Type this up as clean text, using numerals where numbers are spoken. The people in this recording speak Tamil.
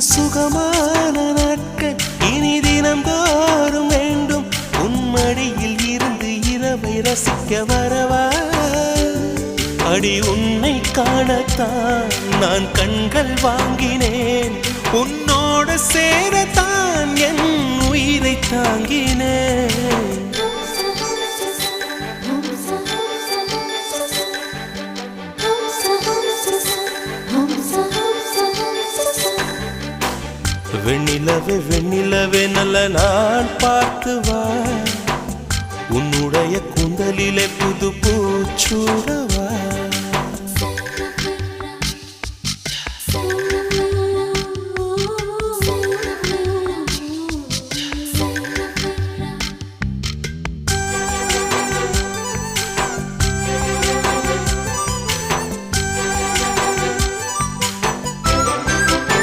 சுகமான நாட்கள் இனி தினம்தோறும் வேண்டும். உன்மடியில் இருந்து இரவை ரசிக்க வரவா? அடி உன்னை காணத்தான் நான் கண்கள் வாங்கினேன். உன்னோட சேரத்தான் என் உயிரை தாங்கினேன். வெண்ணிலவே வெண்ணிலவே நல்ல நாள் பார்த்து வா. உன்னுடைய கூந்தலிலே புது பூச்சூடவா.